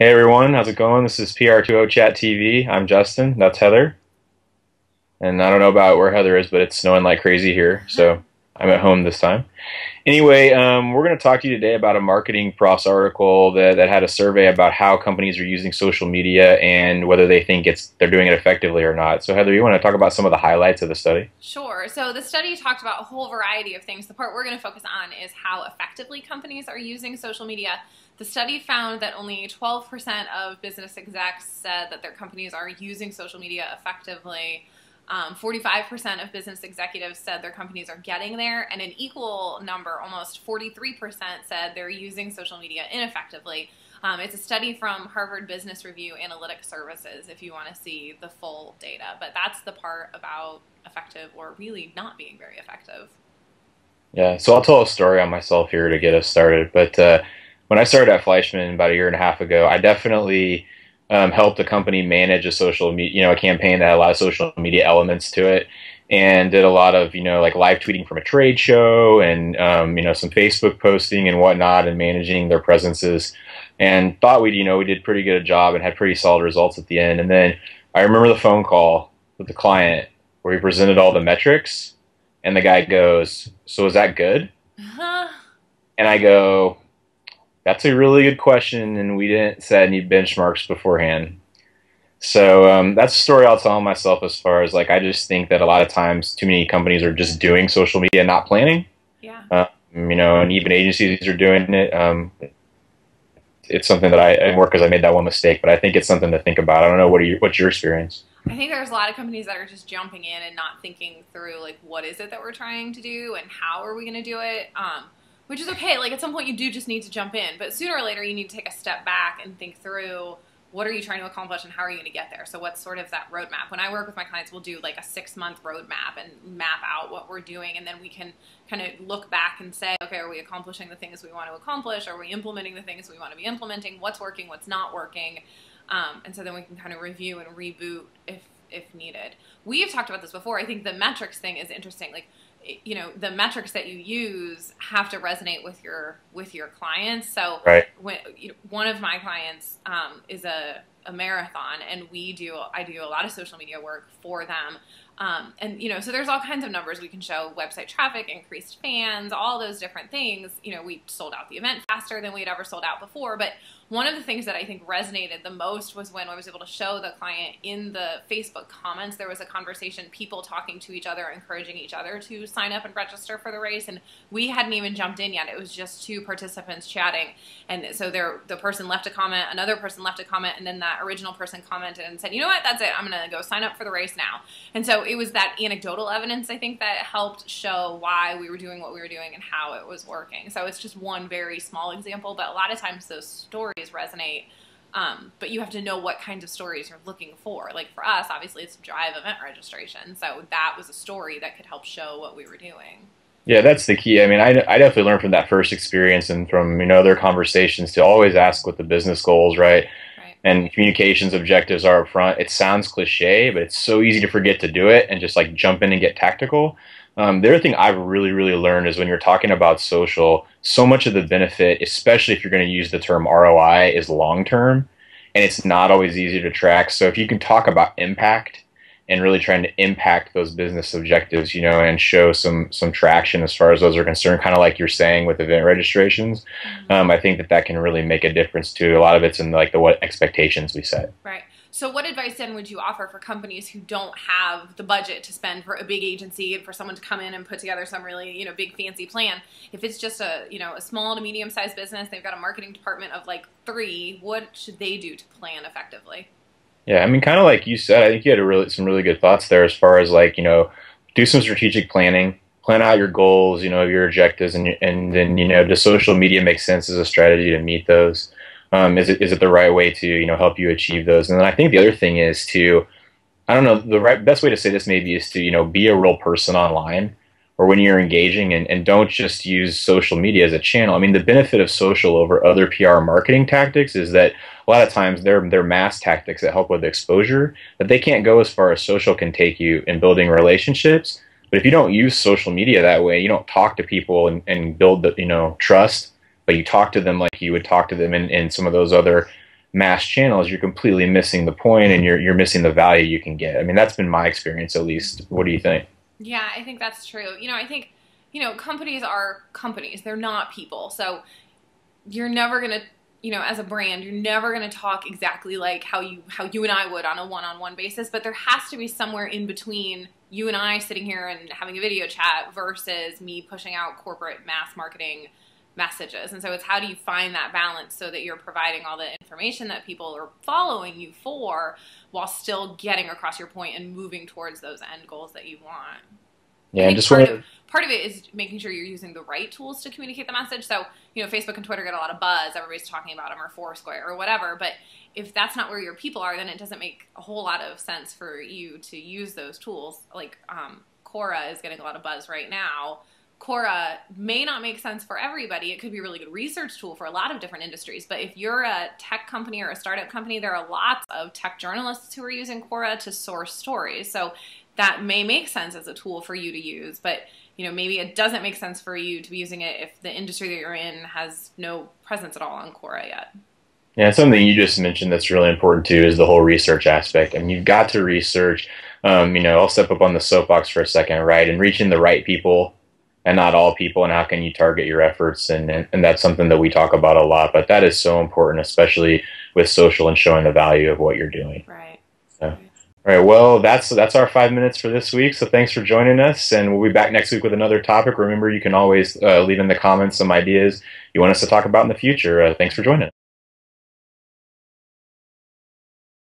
Hey everyone, how's it going? This is pr20chat TV. I'm Justin. That's Heather. And I don't know about where Heather is, but it's snowing like crazy here, so I'm at home this time. Anyway, we're going to talk to you today about a Marketing Profs article that had a survey about how companies are using social media and whether they think they're doing it effectively or not. So Heather, you want to talk about some of the highlights of the study? Sure. So the study talked about a whole variety of things. The part we're going to focus on is how effectively companies are using social media. The study found that only 12% of business execs said that their companies are using social media effectively. 45% of business executives said their companies are getting there, and an equal number, almost 43%, said they're using social media ineffectively. It's a study from Harvard Business Review Analytic Services if you want to see the full data, but that's the part about effective or really not being very effective. Yeah, so I'll tell a story on myself here to get us started. But when I started at Fleischmann about a year and a half ago, I definitely helped a company manage a social media, a campaign that had a lot of social media elements to it, and did a lot of, like live tweeting from a trade show and, some Facebook posting and whatnot, and managing their presences, and thought we did pretty good a job and had pretty solid results at the end. And then I remember the phone call with the client where we presented all the metrics, and the guy goes, "So is that good?" And I go, "That's a really good question, and we didn't set any benchmarks beforehand." So that's a story I'll tell myself as far as I just think that a lot of times too many companies are just doing social media and not planning. Yeah. And even agencies are doing it. It's something that I work because I made that one mistake, but I think it's something to think about. I don't know, what's your experience? I think there's a lot of companies that are just jumping in and not thinking through what is it that we're trying to do and how are we going to do it. Which is okay. At some point you do just need to jump in, but sooner or later you need to take a step back and think through what are you trying to accomplish and how are you going to get there. So what's sort of that roadmap? When I work with my clients, we'll do a 6-month roadmap and map out what we're doing, and then we can kind of look back and say, okay, are we accomplishing the things we want to accomplish? Are we implementing the things we want to be implementing? What's working? What's not working? And so then we can kind of review and reboot if needed. We've talked about this before. I think the metrics thing is interesting. The metrics that you use have to resonate with your clients. So right. One of my clients is a marathon, and I do a lot of social media work for them. So there's all kinds of numbers we can show: website traffic, increased fans, all those different things. We sold out the event faster than we had ever sold out before. But one of the things that I think resonated the most was when I was able to show the client in the Facebook comments, there was a conversation, people talking to each other, encouraging each other to sign up and register for the race. And we hadn't even jumped in yet. It was just 2 participants chatting. And so the person left a comment, another person left a comment, and then that original person commented and said, you know what, that's it. I'm going to go sign up for the race now. And so it was that anecdotal evidence, I think, that helped show why we were doing what we were doing and how it was working. So it's just one very small example, but a lot of times those stories resonate, but you have to know what kinds of stories you're looking for. For us, obviously, it's drive event registration, so that was a story that could help show what we were doing. Yeah, that's the key. I mean, I definitely learned from that first experience and from other conversations to always ask what the business goals, right? And communications objectives are up front. It sounds cliche, but it's so easy to forget to do it and just jump in and get tactical. The other thing I've really, really learned is when you're talking about social, so much of the benefit, especially if you're going to use the term ROI, is long-term, and it's not always easy to track. So if you can talk about impact and really trying to impact those business objectives, and show some traction as far as those are concerned, kind of like you're saying with event registrations, I think that can really make a difference too. A lot of it's in what expectations we set. Right. So what advice then would you offer for companies who don't have the budget to spend for a big agency and for someone to come in and put together some really, big fancy plan? If it's just a small to medium sized business, they've got a marketing department of 3, what should they do to plan effectively? Yeah, I mean, kind of like you said, I think you had some really good thoughts there as far as do some strategic planning, plan out your goals, your objectives, and then does social media make sense as a strategy to meet those? Is it the right way to help you achieve those? And then I think the other thing is I don't know, the best way to say this maybe is to be a real person online or when you're engaging, and don't just use social media as a channel. I mean, the benefit of social over other PR marketing tactics is that a lot of times they're mass tactics that help with exposure, but they can't go as far as social can take you in building relationships. But if you don't use social media that way, you don't talk to people and build the trust, but you talk to them like you would talk to them in some of those other mass channels, you're completely missing the point, and you're missing the value you can get. I mean, that's been my experience, at least. What do you think? Yeah, I think that's true. I think, companies are companies. They're not people. So you're never going to, as a brand, you're never going to talk exactly like how you and I would on a one-on-one basis, but there has to be somewhere in between you and I sitting here and having a video chat versus me pushing out corporate mass marketing messages. And so it's how do you find that balance so that you're providing all the information that people are following you for while still getting across your point and moving towards those end goals that you want. Yeah, I and think just part of it is making sure you're using the right tools to communicate the message. So, Facebook and Twitter get a lot of buzz. Everybody's talking about them, or Foursquare or whatever. But if that's not where your people are, then it doesn't make a whole lot of sense for you to use those tools. Like Quora is getting a lot of buzz right now. Quora may not make sense for everybody. It could be a really good research tool for a lot of different industries. But if you're a tech company or a startup company, there are lots of tech journalists who are using Quora to source stories. So that may make sense as a tool for you to use, but maybe it doesn't make sense for you to be using it if the industry that you're in has no presence at all on Quora yet. Yeah, something you just mentioned that's really important too is the whole research aspect. I mean, you've got to research. I'll step up on the soapbox for a second, right? And reaching the right people and not all people, and how can you target your efforts? And that's something that we talk about a lot, but that is so important, especially with social and showing the value of what you're doing. Right. So. All right, well, that's our 5 minutes for this week. So thanks for joining us, and we'll be back next week with another topic. Remember, you can always leave in the comments some ideas you want us to talk about in the future. Thanks for joining us.